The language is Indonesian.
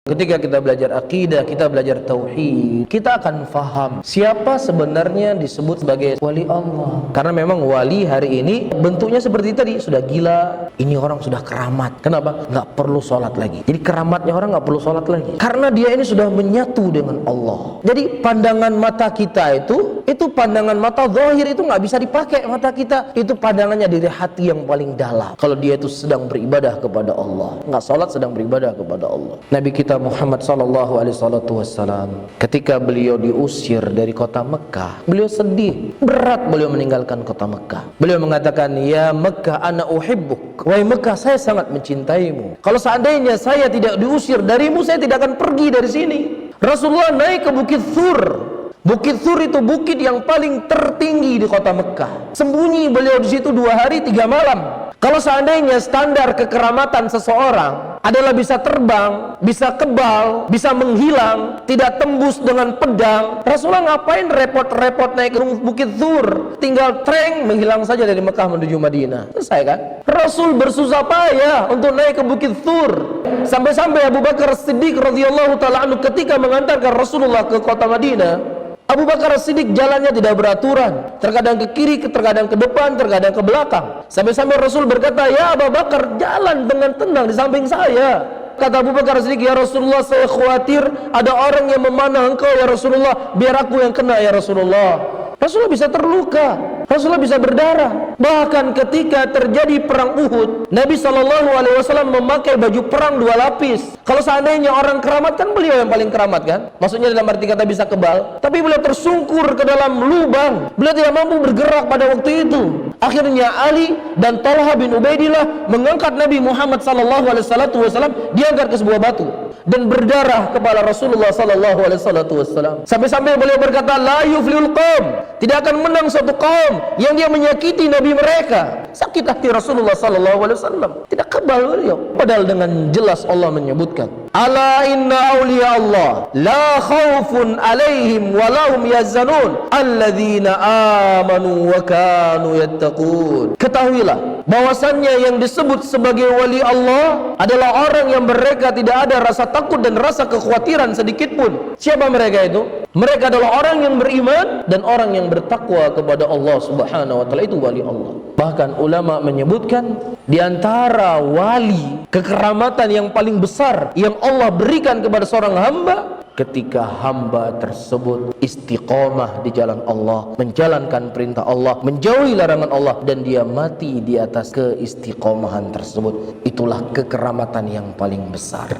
Ketika kita belajar akidah, kita belajar tauhid, kita akan faham siapa sebenarnya disebut sebagai wali Allah. Karena memang wali hari ini bentuknya seperti tadi, sudah gila, ini orang sudah keramat. Kenapa? Nggak perlu sholat lagi. Jadi keramatnya orang nggak perlu sholat lagi, karena dia ini sudah menyatu dengan Allah. Jadi pandangan mata kita itu pandangan mata zahir, itu nggak bisa dipakai mata kita. Itu pandangannya dari hati yang paling dalam. Kalau dia itu sedang beribadah kepada Allah, nggak sholat, sedang beribadah kepada Allah. Nabi kita Muhammad sallallahu alaihi wasallam, ketika beliau diusir dari kota Mekah, beliau sedih, berat beliau meninggalkan kota Mekah. Beliau mengatakan, "Ya Mekah, ana uhibbuk." Wahai Mekah, saya sangat mencintaimu. Kalau seandainya saya tidak diusir darimu, saya tidak akan pergi dari sini. Rasulullah naik ke Bukit Thur. Bukit Thur itu bukit yang paling tertinggi di kota Mekah. Sembunyi beliau di situ 2 hari 3 malam. Kalau seandainya standar kekeramatan seseorang adalah bisa terbang, bisa kebal, bisa menghilang, tidak tembus dengan pedang, Rasulullah ngapain repot-repot naik ke Bukit Thur? Tinggal treng menghilang saja dari Mekah menuju Madinah. Selesai kan? Rasul bersusah payah untuk naik ke Bukit Thur. Sampai-sampai Abu Bakar Siddiq radhiyallahu ta'ala anhu ketika mengantarkan Rasulullah ke kota Madinah, Abu Bakar Siddiq jalannya tidak beraturan, terkadang ke kiri, terkadang ke depan, terkadang ke belakang. Sampai-sampai Rasul berkata, "Ya Abu Bakar, jalan dengan tenang di samping saya." Kata Abu Bakar Siddiq, "Ya Rasulullah, saya khawatir ada orang yang memanah engkau ya Rasulullah, biar aku yang kena ya Rasulullah." Rasulullah bisa terluka, Rasulullah bisa berdarah. Bahkan ketika terjadi perang Uhud, Nabi SAW memakai baju perang 2 lapis. Kalau seandainya orang keramat, kan beliau yang paling keramat kan? Maksudnya dalam arti kata bisa kebal. Tapi beliau tersungkur ke dalam lubang. Beliau tidak mampu bergerak pada waktu itu. Akhirnya Ali dan Talha bin Ubaidillah mengangkat Nabi Muhammad SAW, diangkat ke sebuah batu dan berdarah kepala Rasulullah SAW. Sampai-sampai beliau berkata, "La yuflihul qaum," tidak akan menang suatu kaum yang dia menyakiti Nabi mereka. Sakit hati Rasulullah SAW, tidak kebal beliau. Padahal dengan jelas Allah menyebutkan, "Ala inna awliya Allah la khawfun alaihim walahum yazanun alladzina amanu wa kanu yattaqun." Ketahuilah bahwasannya yang disebut sebagai wali Allah adalah orang yang mereka tidak ada rasa takut dan rasa kekhawatiran sedikit pun. Siapa mereka itu? Mereka adalah orang yang beriman dan orang yang bertakwa kepada Allah Subhanahu wa taala, itu wali Allah. Bahkan ulama menyebutkan di antara wali, kekeramatan yang paling besar yang Allah berikan kepada seorang hamba, ketika hamba tersebut istiqomah di jalan Allah, menjalankan perintah Allah, menjauhi larangan Allah, dan dia mati di atas keistiqomahan tersebut. Itulah kekeramatan yang paling besar.